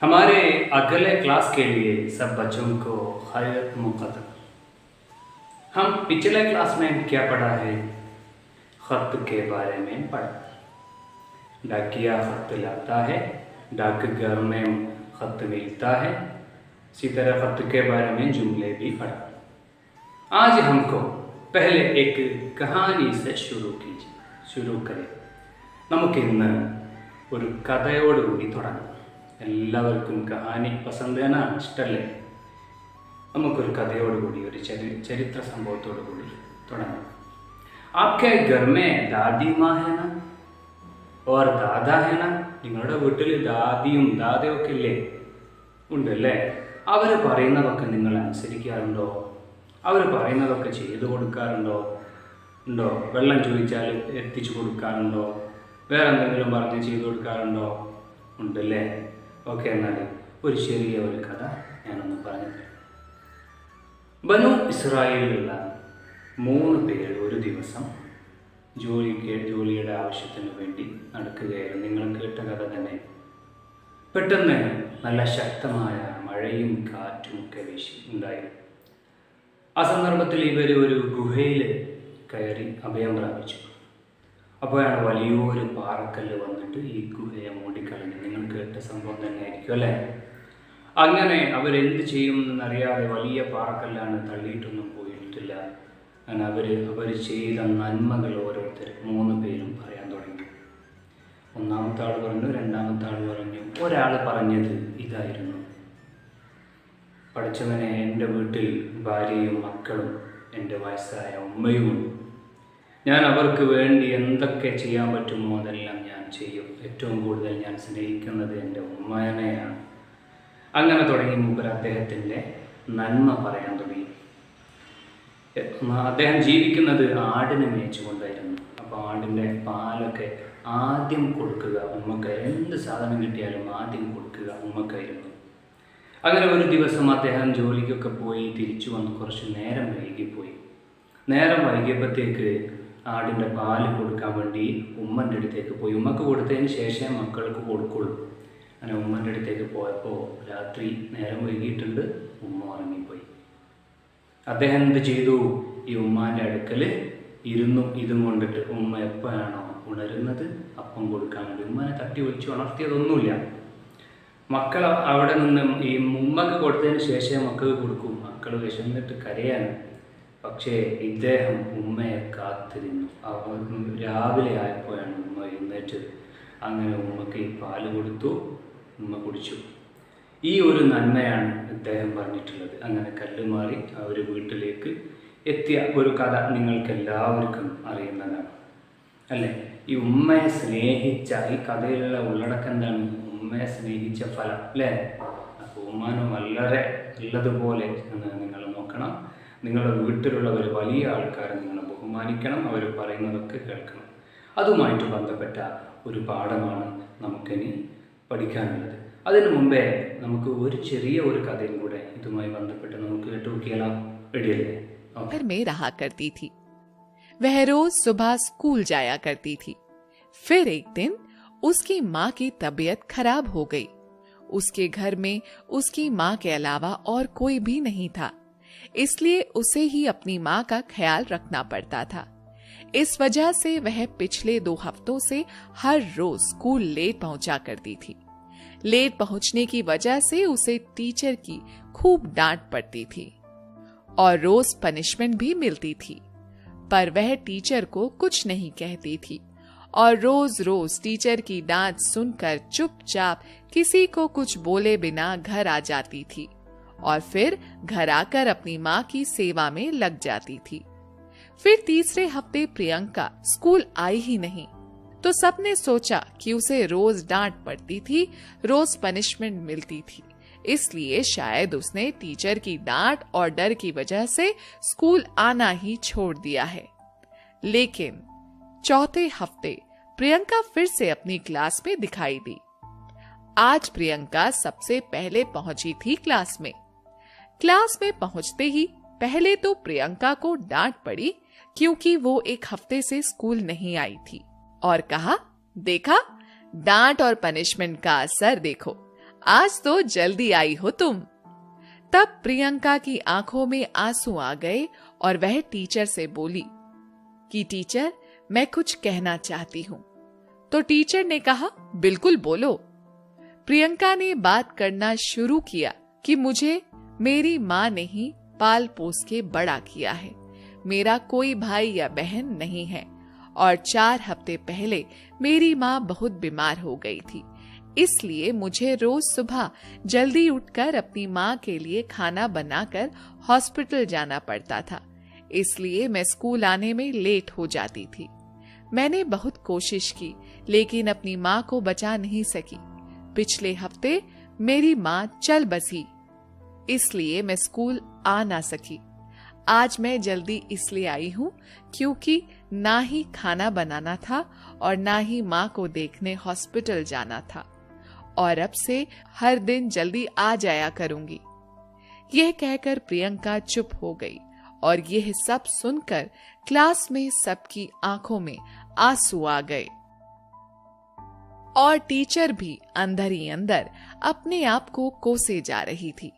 हमारे अगले क्लास के लिए सब बच्चों को खैर मुक़द्दम। हम पिछले क्लास में क्या पढ़ा है? ख़त के बारे में पढ़ा। डाकिया ख़त लाता है, डाकघर में ख़त मिलता है। इसी तरह ख़त के बारे में जुमले भी पढ़ा। आज हमको पहले एक कहानी से शुरू करें। നമുക്കിന്ന് ഒരു കഥയോടുകൂടി തുടങ്ങാം. എല്ലാവർക്കും കഹാനി പസന്താണ്, ഇഷ്ടമല്ലേ? നമുക്കൊരു കഥയോടുകൂടി, ഒരു ചരിത്ര സംഭവത്തോടു കൂടി തുടങ്ങാം. आपके घर में दादी माँ है ना और दादा है ना? നിങ്ങളുടെ വീട്ടിൽ ദാദിയും ദാദയും ഒക്കെ ഇല്ലേ? ഉണ്ടല്ലേ? അവർ പറയുന്നതൊക്കെ നിങ്ങൾ അനുസരിക്കാറുണ്ടോ? അവർ പറയുന്നതൊക്കെ ചെയ്തു കൊടുക്കാറുണ്ടോ? ഉണ്ടോ? വെള്ളം ചോദിച്ചാൽ എത്തിച്ചു കൊടുക്കാറുണ്ടോ? വേറെ എന്തെങ്കിലും പറഞ്ഞ് ചെയ്തു കൊടുക്കാറുണ്ടോ? ഉണ്ടല്ലേ? ഓക്കെ, എന്നാൽ ഒരു ചെറിയ ഒരു കഥ ഞാനൊന്ന് പറഞ്ഞു തരാം. ബനു ഇസ്രായേലിലുള്ള 3 പേര് ഒരു ദിവസം ജോലിയുടെ ആവശ്യത്തിന് വേണ്ടി നടക്കുകയായിരുന്നു. നിങ്ങൾ കേട്ട കഥ തന്നെ. പെട്ടെന്ന് നല്ല ശക്തമായ മഴയും കാറ്റും ഒക്കെ ഉണ്ടായി. ആ സന്ദർഭത്തിൽ ഇവർ ഒരു ഗുഹയിൽ കയറി അഭയം പ്രാപിച്ചു. അപ്പോഴാണ് വലിയൊരു പാറക്കല്ല് വന്നിട്ട് ഈ ഗുഹയെ മൂടിക്കളഞ്ഞു. നിങ്ങൾ കേട്ട സംഭവം തന്നെ ആയിരിക്കും അല്ലേ? അങ്ങനെ അവരെന്ത് ചെയ്യുമെന്നറിയാതെ വലിയ പാറക്കല്ലാണ്, തള്ളിയിട്ടൊന്നും പോയിട്ടില്ല. അങ്ങനെ അവർ ചെയ്ത നന്മകൾ ഓരോരുത്തർ 3 പേരും പറയാൻ തുടങ്ങി. ഒന്നാമത്തെ ആൾ പറഞ്ഞു, രണ്ടാമത്തെ ആൾ പറഞ്ഞു. ഒരാൾ പറഞ്ഞത് ഇതായിരുന്നു: പഠിച്ചവനെ, എൻ്റെ വീട്ടിൽ ഭാര്യയും മക്കളും എൻ്റെ വയസ്സായ ഉമ്മയുമുണ്ട്. ഞാൻ അവർക്ക് വേണ്ടി എന്തൊക്കെ ചെയ്യാൻ പറ്റുമോ അതെല്ലാം ഞാൻ ചെയ്യും. ഏറ്റവും കൂടുതൽ ഞാൻ സ്നേഹിക്കുന്നത് എൻ്റെ ഉമ്മനെയാണ്. അങ്ങനെ തുടങ്ങി മൂപ്പർ അദ്ദേഹത്തിൻ്റെ നന്മ പറയാൻ തുടങ്ങി. അദ്ദേഹം ജീവിക്കുന്നത് ആടിനെ മേയിച്ചുകൊണ്ടായിരുന്നു. അപ്പോൾ ആടിൻ്റെ പാലൊക്കെ ആദ്യം കൊടുക്കുക ഉമ്മക്ക്. എന്ത് സാധനം കിട്ടിയാലും ആദ്യം കൊടുക്കുക ഉമ്മക്കായിരുന്നു. അങ്ങനെ ഒരു ദിവസം അദ്ദേഹം ജോലിക്കൊക്കെ പോയി തിരിച്ചു വന്ന് കുറച്ച് നേരം വൈകിപ്പോയി. നേരം വൈകിയപ്പോഴത്തേക്ക് ആടിൻ്റെ പാല് കൊടുക്കാൻ വേണ്ടി ഉമ്മൻ്റെ അടുത്തേക്ക് പോയി. ഉമ്മക്ക് കൊടുത്തതിന് ശേഷം മക്കൾക്ക് കൊടുക്കുള്ളൂ. അങ്ങനെ ഉമ്മൻ്റെ അടുത്തേക്ക് പോയപ്പോൾ രാത്രി നേരം വൈകിയിട്ടുണ്ട്, ഉമ്മ ഉറങ്ങിപ്പോയി. അദ്ദേഹം എന്ത് ചെയ്തു? ഈ ഉമ്മാൻ്റെ അടുക്കൽ ഇരുന്നു. ഇതും കൊണ്ടിട്ട് ഉമ്മ എപ്പോഴാണോ ഉണരുന്നത് അപ്പം കൊടുക്കാൻ വേണ്ടി ഉമ്മനെ തട്ടി വിളിച്ച് ഉണർത്തിയതൊന്നുമില്ല. മക്കൾ അവിടെ നിന്ന് ഈ ഉമ്മക്ക് കൊടുത്തതിന് ശേഷം മക്കൾക്ക് കൊടുക്കും. മക്കൾ വിശന്നിട്ട് കരയാണ്. പക്ഷേ ഇദ്ദേഹം ഉമ്മയെ കാത്തിരുന്നു. രാവിലെ ആയപ്പോഴാണ് ഉമ്മ എഴുന്നേറ്റത്. അങ്ങനെ ഉമ്മക്ക് ഈ പാല് കൊടുത്തു, ഉമ്മ കുടിച്ചു. ഈ ഒരു നന്മയാണ് ഇദ്ദേഹം പറഞ്ഞിട്ടുള്ളത്. അങ്ങനെ കല്ല് മാറി അവർ വീട്ടിലേക്ക് എത്തിയ ഒരു കഥ നിങ്ങൾക്ക് എല്ലാവർക്കും അറിയുന്നതാണ് അല്ലേ? ഈ ഉമ്മയെ സ്നേഹിച്ച, ഈ കഥയിലുള്ള ഉള്ളടക്കം എന്താണ്? ഉമ്മയെ സ്നേഹിച്ച ഫലം അല്ലേ? അപ്പോൾ ഉമ്മാനെ വളരെ ഉള്ളതുപോലെ നിങ്ങൾ നോക്കണം. നിങ്ങളുടെ വീട്ടിലുള്ളവർ വലിയ ആൾക്കാരെ നിങ്ങൾ ബഹുമാനിക്കണം. അവർ പറയുന്നതൊക്കെ കേൾക്കണം. അതുമായിട്ട് ബന്ധപ്പെട്ട ഒരു പാഠമാണ് നമുക്കിനി പഠിക്കാനുള്ളത്. അതിനു മുമ്പേ നമുക്ക് ഒരു ചെറിയ ഒരു കഥയും കൂടെ ഇതുമായി ബന്ധപ്പെട്ട് നമുക്ക് കേട്ടു നോക്കിയാലോ? റെഡിയല്ലേ? घर में रहा करती थी. वह रोज सुबह स्कूल जाया करती थी. फिर एक दिन उसकी माँ की तबीयत खराब हो गई. उसके घर में उसकी माँ के अलावा और कोई भी नहीं था, इसलिए उसे ही अपनी माँ का ख्याल रखना पड़ता था. इस वजह से वह पिछले 2 हफ्तों से हर रोज स्कूल लेट पहुंचा करती थी. लेट पहुंचने की वजह से उसे टीचर की खूब डांट पड़ती थी और रोज पनिशमेंट भी मिलती थी. पर वह टीचर को कुछ नहीं कहती थी और रोज रोज टीचर की डांट सुनकर चुपचाप किसी को कुछ बोले बिना घर आ जाती थी और फिर घर आकर अपनी माँ की सेवा में लग जाती थी. फिर तीसरे हफ्ते प्रियंका स्कूल आई ही नहीं, तो सबने सोचा कि उसे रोज डांट पड़ती थी, रोज पनिशमेंट मिलती थी, इसलिए शायद उसने टीचर की डांट और डर की वजह से स्कूल आना ही छोड़ दिया है. लेकिन चौथे हफ्ते प्रियंका फिर से अपनी क्लास में दिखाई दी. आज प्रियंका सबसे पहले पहुंची थी क्लास में. क्लास में पहुंचते ही पहले तो प्रियंका को डांट पड़ी क्योंकि वो 1 हफ्ते से स्कूल नहीं आई थी और कहा, देखा, डांट और पनिशमेंट का असर देखो, आज तो जल्दी आई हो तुम। तब प्रियंका की आंखों में आंसू आ गए और वह टीचर से बोली कि टीचर, मैं कुछ कहना चाहती हूँ। तो टीचर ने कहा, बिल्कुल बोलो। प्रियंका ने बात करना शुरू किया कि मुझे मेरी माँ ने ही पाल पोस के बड़ा किया है। मेरा कोई भाई या बहन नहीं है और 4 हफ्ते पहले मेरी माँ बहुत बीमार हो गई थी, इसलिए मुझे रोज सुबह जल्दी उठकर अपनी माँ के लिए खाना बनाकर हॉस्पिटल जाना पड़ता था, इसलिए मैं स्कूल आने में लेट हो जाती थी। मैंने बहुत कोशिश की लेकिन अपनी माँ को बचा नहीं सकी। पिछले हफ्ते मेरी माँ चल बसी, इसलिए मैं स्कूल आ ना सकी। आज मैं जल्दी इसलिए आई हूँ क्योंकि ना ही खाना बनाना था और ना ही माँ को देखने हॉस्पिटल जाना था, और अब से हर दिन जल्दी आ जाया करूंगी। यह कहकर प्रियंका चुप हो गई और यह सब सुनकर क्लास में सबकी आंखों में आंसू आ गए और टीचर भी अंदर ही अंदर अपने आप को कोसे जा रही थी।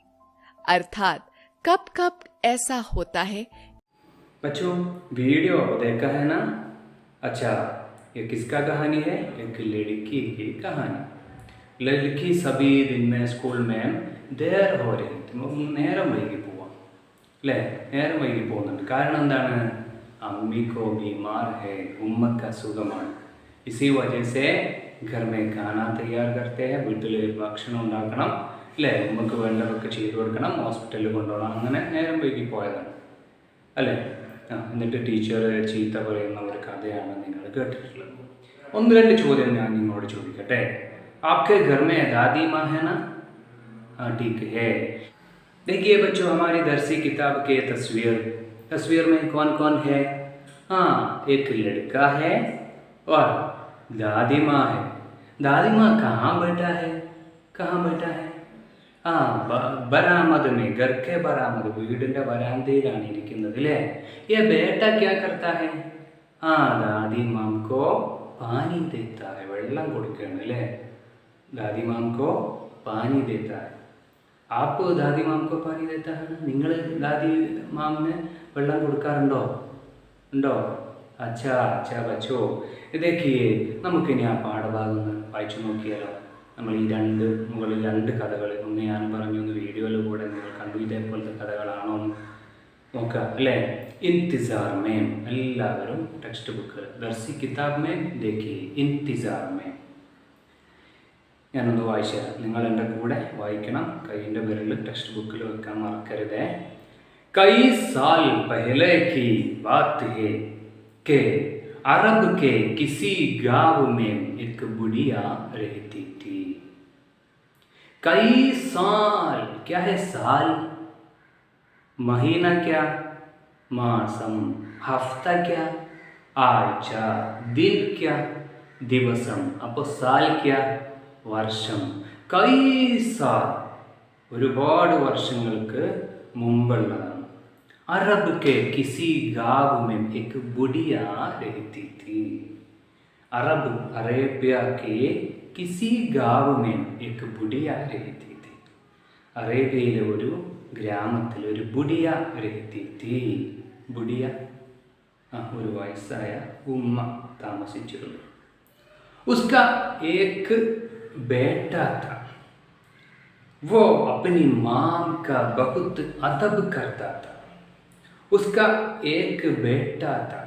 अर्थात कब कब ऐसा होता है। बच्चों, वीडियो देखा है ना? अच्छा, ये किसका कहानी है? एक लड़की की कहानी। लड़की सभी दिन में स्कूल में देर हो रही थी, നേരം വൈകി പോവാം അല്ലേ? നേരം വൈകി പോകുന്നുണ്ട്. കാരണം എന്താണ്? अम्मी को बीमार है, उम्मा का സുഖമാണ്. इसी वजह से घर में खाना तैयार करते हैं. വീട്ടിൽ ഭക്ഷണം ഉണ്ടാക്കണം അല്ലേ? ഉമ്മക്ക് വേണ്ടതൊക്കെ ചെയ്തു കൊടുക്കണം, ഹോസ്പിറ്റലിൽ കൊണ്ടുപോകണം. അങ്ങനെ നേരം വൈകി പോയതാണ് അല്ലേ? എന്നിട്ട് ടീച്ചർ ചീത്ത പറയുന്ന ഒരു കഥയാണ് നിങ്ങൾ കേട്ടിട്ടുള്ളത്. 1-2 ചോദ്യം ഞാൻ നിങ്ങളോട് ചോദിക്കട്ടെ. आपके घर में दादी माँ है ना? हाँ, ठीक है. देखिए बच्चों, हमारी दरसी किताब के तस्वीर में कौन कौन है? हाँ, एक लड़का है और दादी माँ है. दादी माँ कहाँ बैठा है? हाँ, बरामद में, घर के बरामद, വീടിൻ്റെ വരാന്തയിലാണ് ഇരിക്കുന്നത് അല്ലേ? ये बेटा क्या करता है? हाँ, दादी माँ को पानी देता है, വെള്ളം കൊടുക്കുകയാണ് അല്ലേ? दादी माँ को पानी देता है. आप दादी माँ को पानी देता है? നിങ്ങൾ दादी माँ ने വെള്ളം കൊടുക്കാറുണ്ടോ? ഉണ്ടോ? अच्छा अच्छा बच्चों, देखिए നമുക്കിനി ആ പാഠഭാഗം വായിച്ചു നോക്കിയാലോ. നമ്മൾ ഈ മുകളിൽ 2 കഥകൾ, ഒന്ന് ഞാൻ പറഞ്ഞു, ഒന്ന് വീഡിയോയിലൂടെ നിങ്ങൾ കണ്ടു. ഇതേപോലത്തെ കഥകളാണോ നോക്കുക അല്ലേ? इंतज़ार में, എല്ലാവരും ടെക്സ്റ്റ് ബുക്ക് ദർസി കിതാബ് में देखिए इंतज़ार में. ഞാനൊന്ന് വായിച്ചു തരാം, നിങ്ങൾ എൻ്റെ കൂടെ വായിക്കണം. കൈയിൻ്റെ വിരൽ ടെക്സ്റ്റ് ബുക്കിൽ വെക്കാൻ മറക്കരുതേ. कई साल पहले की बात है कि अरब के किसी गांव में एक बुढ़िया रहती थी. कई साल, क्या है साल? महीना क्या? मासम. हफ्ता क्या? ആഴ്ച. दिन क्या? ദിവസം. അപ്പോൾ साल क्या? വർഷം. കൈ സാൽ, ഒരുപാട് വർഷങ്ങൾക്ക് മുമ്പുള്ളതാണ്. अरब के किसी गांव में एक बुढ़िया रहती थी. अरब, अरेबिया के किसी गांव में एक बुढ़िया रहती थी. അറേബ്യയിലെ ഒരു ഗ്രാമത്തിൽ ഒരു ബുഡിയ रहती थी. ബുഡിയ, ഒരു വയസ്സായ ഉമ്മ താമസിച്ചിരുന്നു. उसका एक बेटा था. वो अपनी माँ का बहुत अदब करता था. उसका एक बेटा था.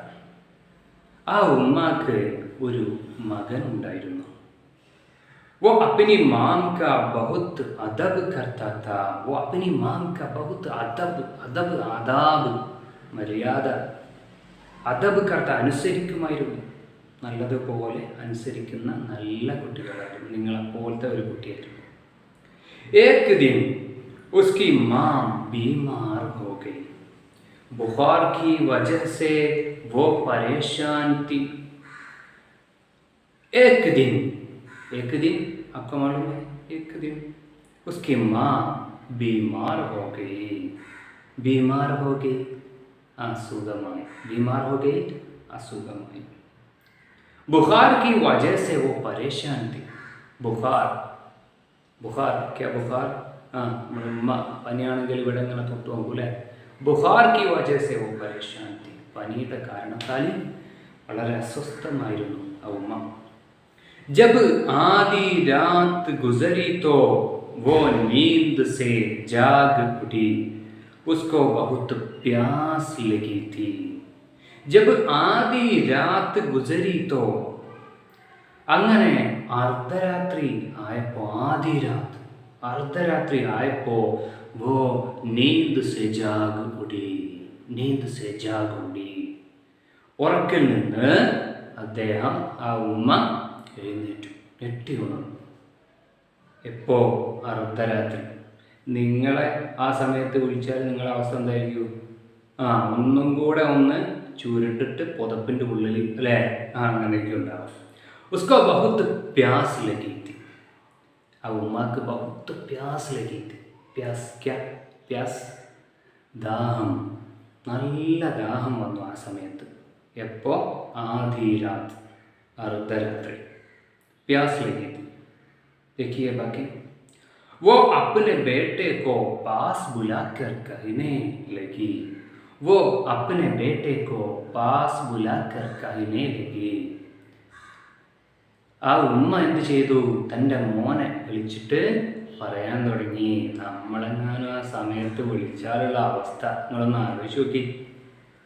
ആ ഉമ്മാക്ക് ഒരു മകൻ ഉണ്ടായിരുന്നു. वो अपनी माँ का बहुत अदब करता था. वो अपनी माँ का बहुत अदब आदाब, മര്യാദ, അദബ് കർത്ത, അനുസരിക്കുമായിരുന്നു. നല്ലതുപോലെ അനുസരിക്കുന്ന നല്ല കുട്ടികളായിരുന്നു. നിങ്ങളെപ്പോലത്തെ ഒരു കുട്ടിയായിരുന്നു. एक दिन उसकी माँ बीमार हो गई. बुखार की वजह से वो परेशान थी. एक दिन आपको मालूम है, एक दिन उसकी माँ बीमार हो गई. असुगमाई. बीमार हो गई, असुगमाई. बुखार की वजह से वो परेशान थी. बुखार, ബുഖാർ ക്യാ ബുഖാർ? നമ്മുടെ ഉമ്മ പനിയാണെങ്കിൽ ഇവിടെ ഇങ്ങനെ തൊട്ട് നോക്കൂ അല്ലേ? ബുഖാർ കി വജഹ സെ വോ പരേശാൻ തി. പനിയുടെ കാരണത്താൽ വളരെ അസ്വസ്ഥമായിരുന്നു ആ ഉമ്മ. जब आधी रात गुजरी तो वो नींद से जाग उठी, उसको बहुत प्यास लगी थी. जब आधी रात गुजरी तो അങ്ങനെ അർദ്ധരാത്രി ആയപ്പോൾ അർദ്ധരാത്രി ആയപ്പോൾ वो नींद से जाग उठी. ഉറക്കിൽ നിന്ന് അദ്ദേഹം ആ ഉമ്മ എഴുന്നേറ്റു, ഞെട്ടി ഉണർന്നു. എപ്പോ? അർദ്ധരാത്രി. നിങ്ങളെ ആ സമയത്ത് വിളിച്ചാൽ നിങ്ങളെ അവസ്ഥ എന്തായിരിക്കും? ഒന്നും കൂടെ ഒന്ന് ചുരുട്ടിട്ട് പുതപ്പിൻ്റെ ഉള്ളിൽ അല്ലേ? അങ്ങനെയൊക്കെ ഉണ്ടാവും. ഉസ്കോ ബഹുത്ത് പ്യാസ് ലഗി തി. ആ ഉമ്മാക്ക് ബഹുത്ത് പ്യാസ് ലഗി തി. പ്യാസ് ക്യാ? പ്യാസ് ദാഹം, നല്ല ദാഹം വന്നു ആ സമയത്ത്. എപ്പോ? ആധി രാത്, അർദ്ധരാത്രി. प्यास लगी थी. देखिए बाकी, वो अपने बेटे को पास बुलाकर कहने लगी. ആ ഉമ്മ എന്ത് ചെയ്തു? തൻ്റെ മോനെ വിളിച്ചിട്ട് പറയാൻ തുടങ്ങി. നമ്മളെങ്ങാനും ആ സമയത്ത് വിളിച്ചാലുള്ള അവസ്ഥ നിങ്ങളൊന്ന് ആലോചിച്ച് നോക്കി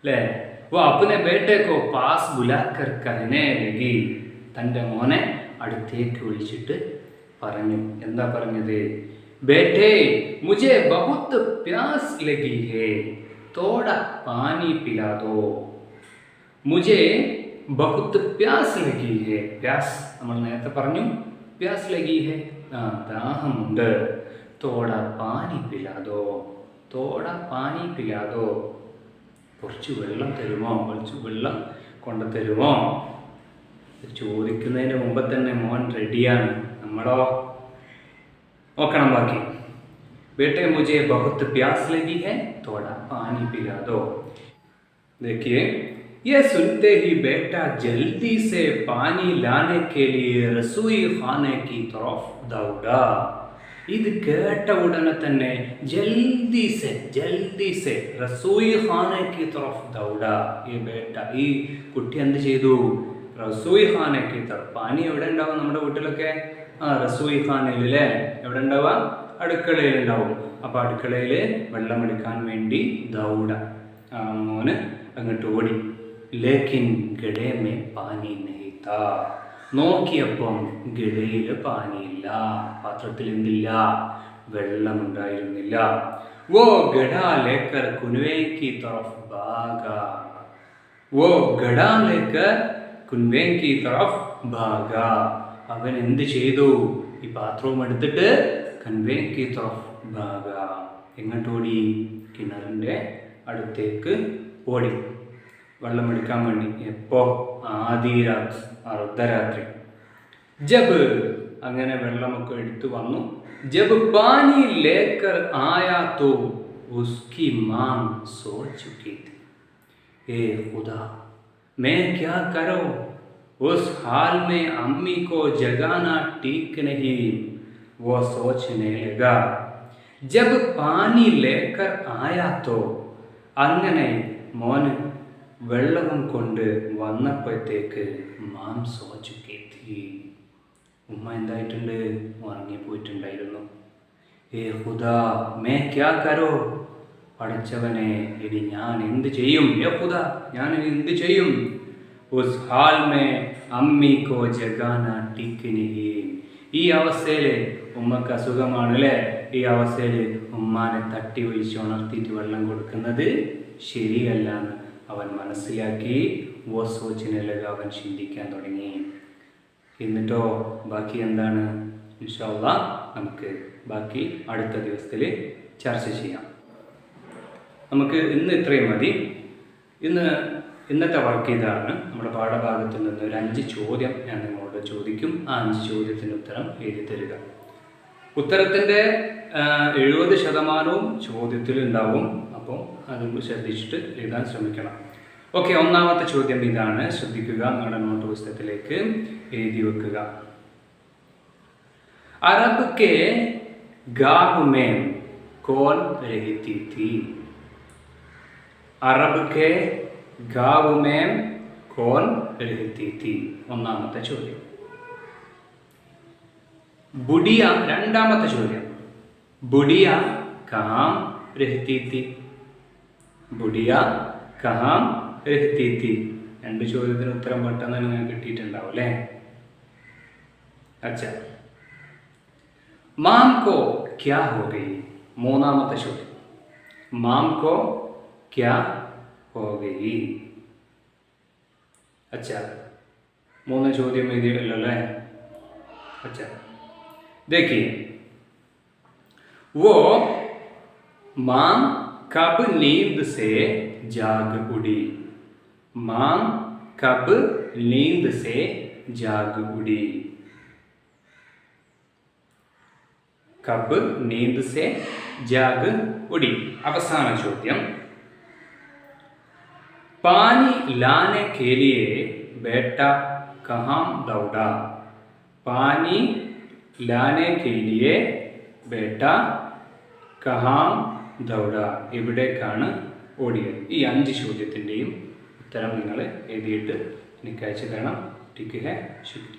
അല്ലേ? वो अपने बेटे को पास बुलाकर कहने लगी. തൻ്റെ മോനെ അടുത്തേക്ക് വിളിച്ചിട്ട് പറഞ്ഞു. എന്താ പറഞ്ഞത്? ബേട്ടേ മുझे बहुत प्यास लगी है, थोड़ा पानी पिला दो. मुझे बहुत प्यास लगी है. प्यास നമ്മൾ നേരത്തെ പറഞ്ഞു, प्यास लगी है, ദാഹമുണ്ട്. थोड़ा पानी पिला दो. കുറച്ച് വെള്ളം തരുമോ? കുറച്ച് വെള്ളം കൊണ്ടു തരുമോ? ചോദിക്കുന്നതിന് മുമ്പ് തന്നെ മോൻ റെഡിയാണ്. നമ്മളോ? നോക്കണം ബാക്കി. बेटे मुझे बहुत प्यास लगी है, थोड़ा पानी पिला दो. देखिए, ये सुनते ही बेटा जल्दी से पानी लाने के लिए रसोई खाने की तरफ दौड़ा. ഇത് കേട്ട ഉടനെ തന്നെ ജൽദി സെ റസോയി ഖാനെ കി തറഫ് ദൗഡ. ഈ കുട്ടി എന്ത് ചെയ്തു? റസോയി ഖാനെ കി തറഫ്. പാനി എവിടെ ഉണ്ടാവും നമ്മുടെ വീട്ടിലൊക്കെ? റസോയി ഖാനയിൽ അല്ലേ? എവിടെ ഉണ്ടാവുക? അടുക്കളയിൽ ഉണ്ടാവും. അപ്പോൾ അടുക്കളയിൽ വെള്ളമെടുക്കാൻ വേണ്ടി ദൗഡ. മോന് അങ്ങോട്ട് ഓടി. ലേക്കിൻ ഗഡേ മേ പാനി നഹീ താ. നോക്കിയപ്പം ഗഡയിൽ പാനിയില്ല, പാത്രത്തിൽ എന്തില്ല? വെള്ളമുണ്ടായിരുന്നില്ല. वो गड़ा लेकर कुनवे की तरफ भागा. അവൻ എന്ത് ചെയ്തു? ഈ പാത്രവും എടുത്തിട്ട് കൻവേ കി തറഫ് ഭാഗ. എങ്ങോട്ട് ഓടി? കിണറിൻ്റെ അടുത്തേക്ക് ഓടി, വെള്ളമെടുക്കാൻ വേണ്ടി. എപ്പോ? ആദി രാത്, അർദ്ധരാത്രി. ജബ്, അങ്ങനെ വെള്ളമൊക്കെ എടുത്തു വന്നു. जब पानी लेकर आया तो उसकी मां सो चुकी थी. ए खुदा, मैं क्या करूं? उस हाल में अम्मी को जगाना ठीक नहीं, वो सोचने लगा. जब पानी लेकर आया तो, അങ്ങനെ മോന് വെള്ളവും കൊണ്ട് വന്നപ്പോഴത്തേക്ക് മാം സോ ചുക്കി थी. ഉമ്മ എന്തായിട്ടുണ്ട്? ഉറങ്ങിപ്പോയിട്ടുണ്ടായിരുന്നു. ഏ ഖുദാ മേ ക്യാ കരോ? പടച്ചവനെ, ഇനി ഞാൻ എന്ത് ചെയ്യും? ഏ ഖുദാ, ഞാൻ ഇനി എന്ത് ചെയ്യും? ഉസ് ഹാൽ മേ അമ്മി കോ ജഗാന ടിക് നഹീ. ഈ അവസ്ഥയിൽ ഉമ്മക്ക് അസുഖമാണ് അല്ലേ? ഈ അവസ്ഥയിൽ ഉമ്മാനെ തട്ടി വിളിച്ച് ഉണർത്തിയിട്ട് വെള്ളം കൊടുക്കുന്നത് ശരിയല്ല എന്ന് അവൻ മനസ്സിലാക്കി. വോ സോച്ചിനല്ല, അവൻ ചിന്തിക്കാൻ തുടങ്ങി. എന്നിട്ടോ ബാക്കി എന്താണ്? ഇൻഷാ അല്ലാഹ് നമുക്ക് ബാക്കി അടുത്ത ദിവസത്തിൽ ചർച്ച ചെയ്യാം. നമുക്ക് ഇന്ന് ഇത്രയും മതി. ഇന്നത്തെ വർക്ക് ഇതാണ്. നമ്മുടെ പാഠഭാഗത്തിൽ നിന്ന് ഒരു 5 ചോദ്യം ഞാൻ നിങ്ങളോട് ചോദിക്കും. ആ 5 ചോദ്യത്തിന് ഉത്തരം എഴുതി തരിക. ഉത്തരത്തിൻ്റെ 70% ചോദ്യത്തിൽ ഉണ്ടാവും. അപ്പോൾ അത് ശ്രദ്ധിച്ചിട്ട് എഴുതാൻ ശ്രമിക്കണം. ഓക്കെ, ഒന്നാമത്തെ ചോദ്യം ഇതാണ്. ശ്രദ്ധിക്കുക, നിങ്ങളുടെ നോട്ട് പുസ്തകത്തിലേക്ക് എഴുതി വെക്കുക. अरब के गाँव में कौन रहती थी? अरब के गाँव में कौन रहती थी? ഒന്നാമത്തെ ചോദ്യം. ബുഡിയ രണ്ടാമത്തെ ചോദ്യം. ബുഡിയ കഹാം രഹത്തി थी? ബുഡിയ കഹാം രഹത്തി थी? രണ്ട് ചോദ്യത്തിന് ഉത്തരം പെട്ടെന്ന് നിങ്ങൾക്ക് കിട്ടിയിട്ടുണ്ടാവും അല്ലേ? अच्छा. माम को क्या हो गई? മൂന്നാമത്തെ ചോദ്യം. माम को क्या हो गई? अच्छा. മൂന്ന് ചോദ്യം എഴുതിയല്ലോ അല്ലേ? अच्छा. देखिए, वो मां कब नींद से जाग उड़ी? मां कब नींद से जाग उड़ी? कब नींद से जाग उड़ी? अवसान ചോദ്യം. पानी लाने के लिए बेटा कहाँ दौड़ा? पानी लाने के लिए बेटा कहाँ दौड़ा? എവിടേക്കാണ് ഓടിയത്? ഈ 5 ചോദ്യത്തിൻ്റെയും ഉത്തരം നിങ്ങൾ എഴുതിയിട്ട് എനിക്ക് അയച്ചു തരണം. ठीक है, शुक्रिया.